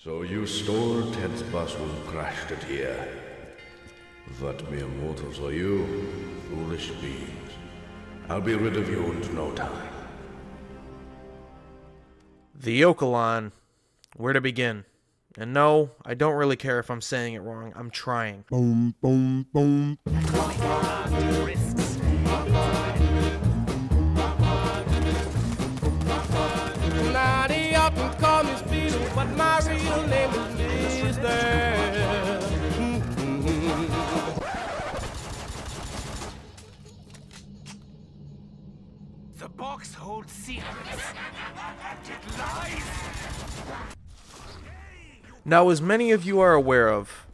So you stole Ted's bus and crashed it here. What mere mortals are you, foolish beings? I'll be rid of you in no time. The OCHILLON. Where to begin? And no, I don't really care if I'm saying it wrong. I'm trying. Boom, boom, boom. Now they often call me Speedy, but my real name is Lister. The box holds secrets. It lies. Now, as many of you are aware of,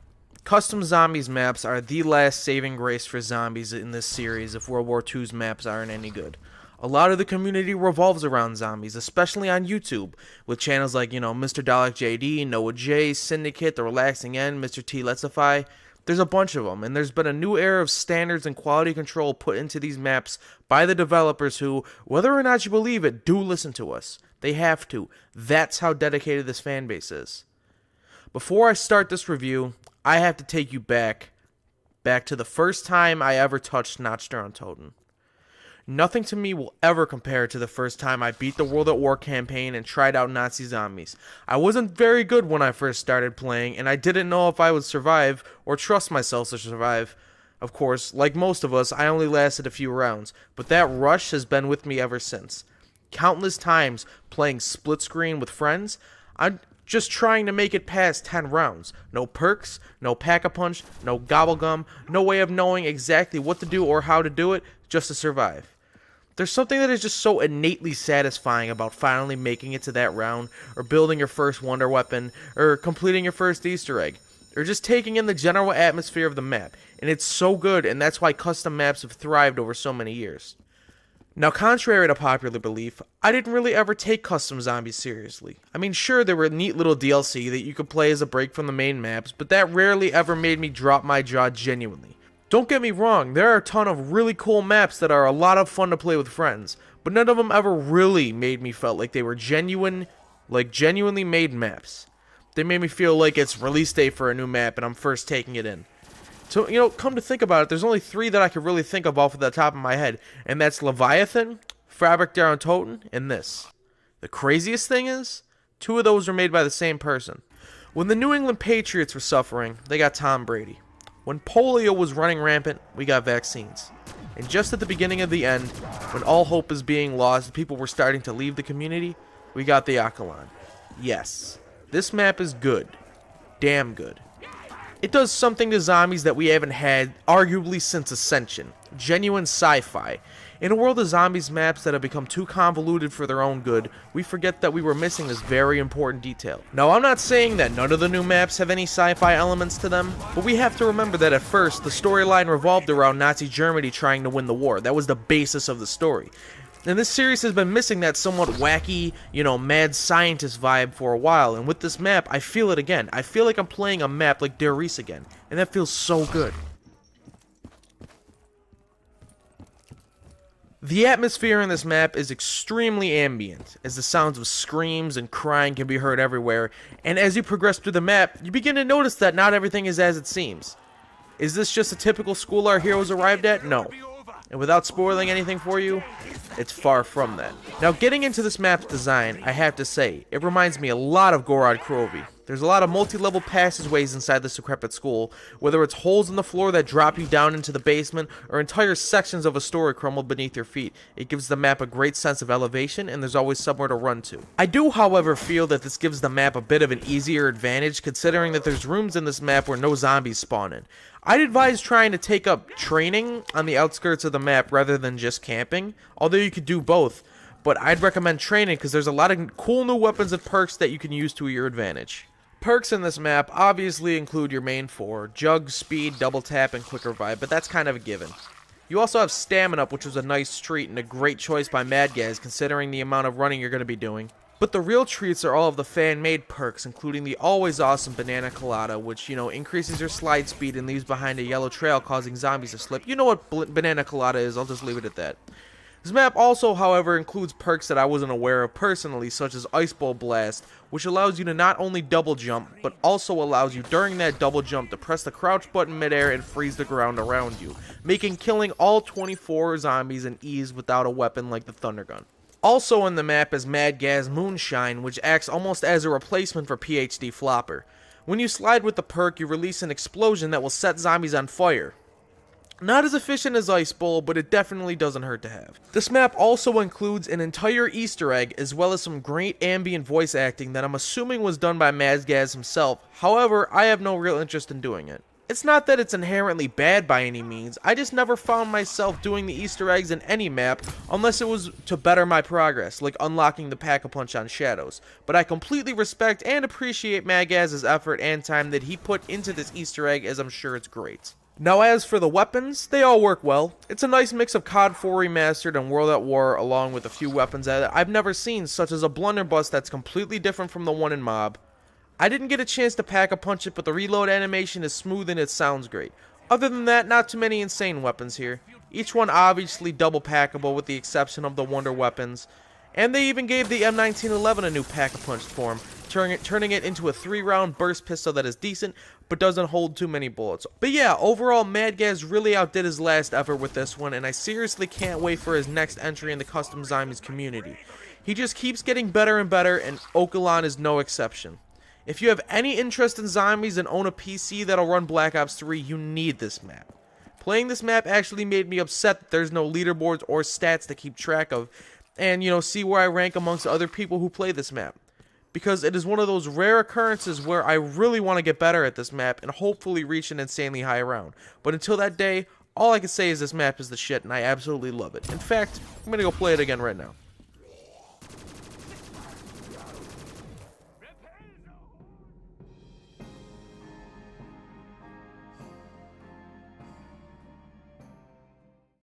custom zombies maps are the last saving grace for zombies in this series if World War II's maps aren't any good. A lot of the community revolves around zombies, especially on YouTube, with channels like, Mr. Dalek JD, Noah J, Syndicate, The Relaxing End, Mr. T Letsify. There's a bunch of them, and there's been a new era of standards and quality control put into these maps by the developers who, whether or not you believe it, do listen to us. They have to. That's how dedicated this fan base is. Before I start this review, I have to take you back to the first time I ever touched Notched on Toten. Nothing to me will ever compare to the first time I beat the World at War campaign and tried out Nazi zombies. I wasn't very good when I first started playing, and I didn't know if I would survive or trust myself to survive. Of course, like most of us, I only lasted a few rounds, but that rush has been with me ever since. Countless times playing split screen with friends, I'm just trying to make it past 10 rounds. No perks, no pack-a-punch, no gobblegum, no way of knowing exactly what to do or how to do it, just to survive. There's something that is just so innately satisfying about finally making it to that round, or building your first wonder weapon, or completing your first Easter egg, or just taking in the general atmosphere of the map. And it's so good, and that's why custom maps have thrived over so many years. Now, contrary to popular belief, I didn't really ever take custom zombies seriously. I mean, sure, there were neat little DLC that you could play as a break from the main maps, but that rarely ever made me drop my jaw genuinely. Don't get me wrong, there are a ton of really cool maps that are a lot of fun to play with friends, but none of them ever really made me feel like they were genuinely made maps. They made me feel like it's release day for a new map and I'm first taking it in. So, come to think about it, there's only 3 that I could really think of off of the top of my head, and that's Leviathan, Fabric Down Toten, and this. The craziest thing is, 2 of those were made by the same person. When the New England Patriots were suffering, they got Tom Brady. When polio was running rampant, we got vaccines. And just at the beginning of the end, when all hope is being lost and people were starting to leave the community, we got the OCHILLON. Yes, this map is good. Damn good. It does something to zombies that we haven't had, arguably, since Ascension. Genuine sci-fi. In a world of zombies maps that have become too convoluted for their own good, we forget that we were missing this very important detail. Now, I'm not saying that none of the new maps have any sci-fi elements to them, but we have to remember that at first, the storyline revolved around Nazi Germany trying to win the war. That was the basis of the story. And this series has been missing that somewhat wacky, mad scientist vibe for a while, and with this map, I feel it again. I feel like I'm playing a map like Der Riese again, and that feels so good. The atmosphere in this map is extremely ambient, as the sounds of screams and crying can be heard everywhere, and as you progress through the map, you begin to notice that not everything is as it seems. Is this just a typical school our heroes arrived at? No. And without spoiling anything for you, it's far from that. Now, getting into this map's design, I have to say, it reminds me a lot of Gorod Krovi. There's a lot of multi-level passageways inside this decrepit school, whether it's holes in the floor that drop you down into the basement, or entire sections of a story crumbled beneath your feet. It gives the map a great sense of elevation, and there's always somewhere to run to. I do, however, feel that this gives the map a bit of an easier advantage, considering that there's rooms in this map where no zombies spawn in. I'd advise trying to take up training on the outskirts of the map rather than just camping, although you could do both, but I'd recommend training because there's a lot of cool new weapons and perks that you can use to your advantage. Perks in this map obviously include your main 4, Jug, Speed, Double Tap, and Quick Revive, but that's kind of a given. You also have Stamina Up, which was a nice treat and a great choice by Mad Guys considering the amount of running you're going to be doing. But the real treats are all of the fan-made perks, including the always awesome Banana Colada, which, increases your slide speed and leaves behind a yellow trail causing zombies to slip. You know what Banana Colada is, I'll just leave it at that. This map also, however, includes perks that I wasn't aware of personally, such as Ice Ball Blast, which allows you to not only double jump, but also allows you during that double jump to press the crouch button midair and freeze the ground around you, making killing all 24 zombies an ease without a weapon like the Thunder Gun. Also on the map is Mad Gaz Moonshine, which acts almost as a replacement for PhD Flopper. When you slide with the perk, you release an explosion that will set zombies on fire. Not as efficient as Ice Bowl, but it definitely doesn't hurt to have. This map also includes an entire Easter egg, as well as some great ambient voice acting that I'm assuming was done by Mad Gaz himself. However, I have no real interest in doing it. It's not that it's inherently bad by any means, I just never found myself doing the Easter eggs in any map unless it was to better my progress, like unlocking the Pack-a-Punch on Shadows. But I completely respect and appreciate Mad Gaz's effort and time that he put into this Easter egg, as I'm sure it's great. Now as for the weapons, they all work well. It's a nice mix of COD 4 Remastered and World at War, along with a few weapons that I've never seen, such as a blunderbuss that's completely different from the one in Mob. I didn't get a chance to Pack-a-Punch it, but the reload animation is smooth and it sounds great. Other than that, not too many insane weapons here. Each one obviously double packable with the exception of the Wonder Weapons. And they even gave the M1911 a new Pack-a-Punch form, turning it into a 3-round burst pistol that is decent, but doesn't hold too many bullets. But yeah, overall, Mad Gaz really outdid his last effort with this one, and I seriously can't wait for his next entry in the Custom Zombies community. He just keeps getting better and better, and OCHILLON is no exception. If you have any interest in zombies and own a PC that'll run Black Ops 3, you need this map. Playing this map actually made me upset that there's no leaderboards or stats to keep track of, and, see where I rank amongst other people who play this map. Because it is one of those rare occurrences where I really want to get better at this map and hopefully reach an insanely high round. But until that day, all I can say is this map is the shit and I absolutely love it. In fact, I'm going to go play it again right now.